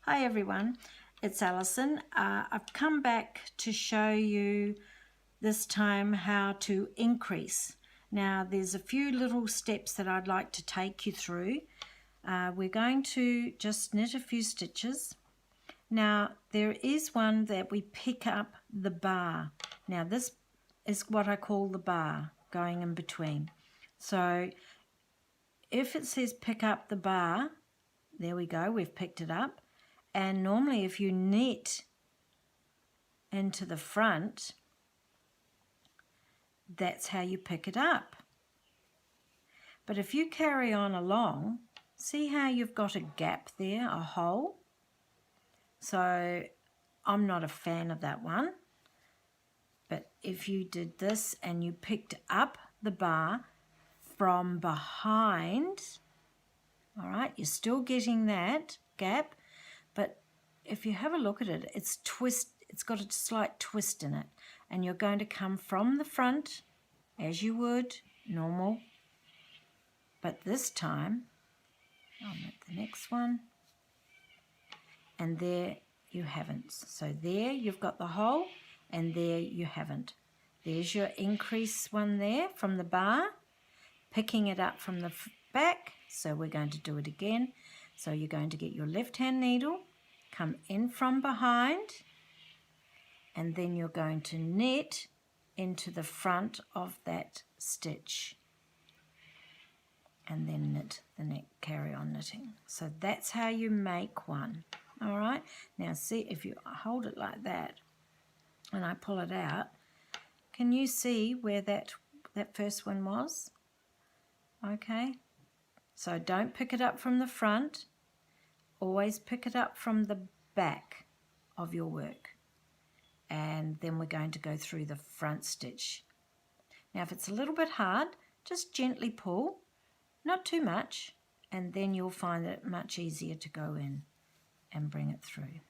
Hi everyone, it's Alison. I've come back to show you this time how to increase. Now there's a few little steps that I'd like to take you through. We're going to just knit a few stitches. Now there is one that we pick up the bar. Now this is what I call the bar going in between. So if it says pick up the bar, there we go, we've picked it up. And normally if you knit into the front, that's how you pick it up. But if you carry on along, see how you've got a gap there, a hole? So I'm not a fan of that one. But if you did this and you picked up the bar from behind, all right, you're still getting that gap, but if you have a look at it, it's got a slight twist in it, and you're going to come from the front as you would normal, but this time I'll make the next one, and there you haven't. So there you've got the hole, and there you haven't. There's your increase one there from the bar, picking it up from the back. So we're going to do it again. So you're going to get your left hand needle, come in from behind, and then you're going to knit into the front of that stitch, and then knit the neck, carry on knitting. So that's how you make one. All right, now see, if you hold it like that and I pull it out, can you see where that first one was? Okay, so don't pick it up from the front, always pick it up from the back of your work, and then we're going to go through the front stitch. Now if it's a little bit hard, just gently pull, not too much, and then you'll find it much easier to go in and bring it through.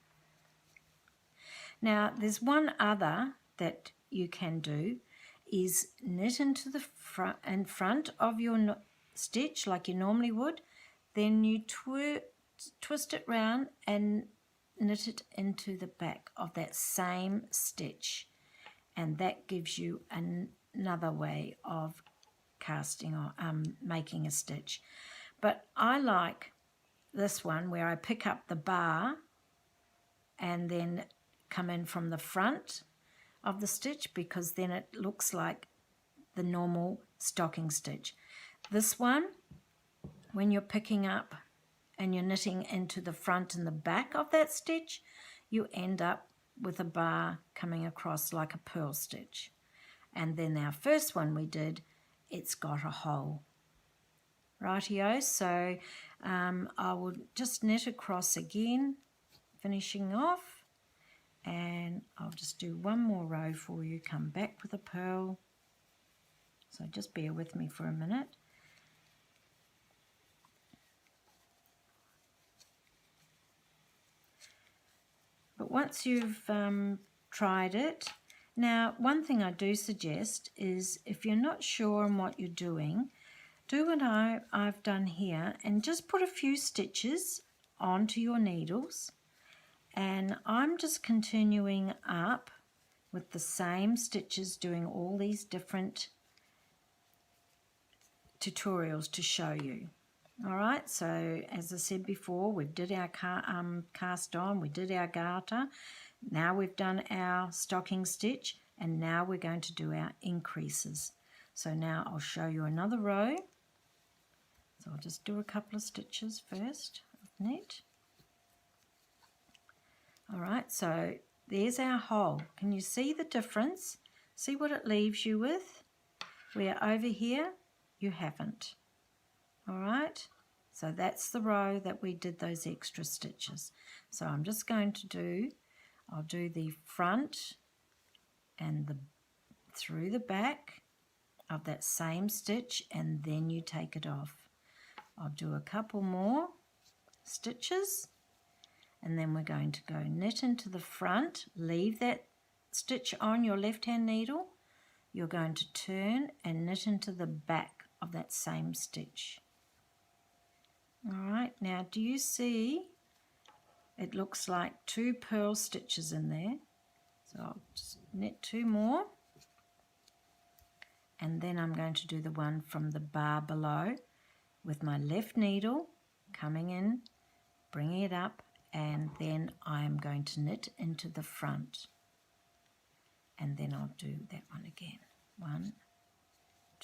Now there's one other that you can do, is knit into the front of your stitch like you normally would, then you twist it round and knit it into the back of that same stitch, and that gives you another way of casting or making a stitch. But I like this one where I pick up the bar and then come in from the front of the stitch, because then it looks like the normal stocking stitch. This one, when you're picking up and you're knitting into the front and the back of that stitch, you end up with a bar coming across like a purl stitch. And then our first one we did, it's got a hole. Rightio, so I will just knit across again, finishing off, and I'll just do one more row for you, come back with a purl. So just bear with me for a minute. But once you've tried it, now one thing I do suggest is, if you're not sure on what you're doing, do what I've done here and just put a few stitches onto your needles, and I'm just continuing up with the same stitches, doing all these different tutorials to show you. All right, so as I said before, we did our cast on, we did our garter, now we've done our stocking stitch, and now we're going to do our increases. So now I'll show you another row. So I'll just do a couple of stitches first of knit. All right, so there's our hole. Can you see the difference? See what it leaves you with? Where over here, you haven't. All right, so that's the row that we did those extra stitches. So I'm just going to do, I'll do the front and through the back of that same stitch, and then you take it off. I'll do a couple more stitches, and then we're going to go knit into the front, leave that stitch on your left hand needle, you're going to turn and knit into the back of that same stitch. All right, now do you see it looks like 2 purl stitches in there. So I'll just knit 2 more, and then I'm going to do the one from the bar below with my left needle coming in, bringing it up, and then I'm going to knit into the front, and then I'll do that one again. 1,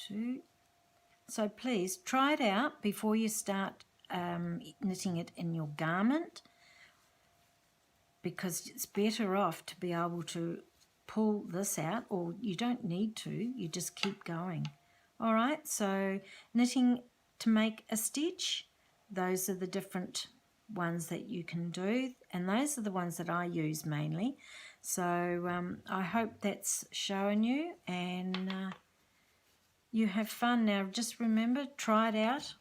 2. So please try it out before you start knitting it in your garment, because it's better off to be able to pull this out, or you don't need to, you just keep going. All right, so knitting to make a stitch, those are the different ones that you can do, and those are the ones that I use mainly. So I hope that's shown you, and you have fun. Now just remember, try it out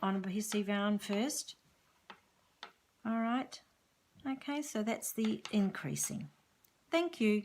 on a piece of yarn first. All right, okay, so that's the increasing. Thank you.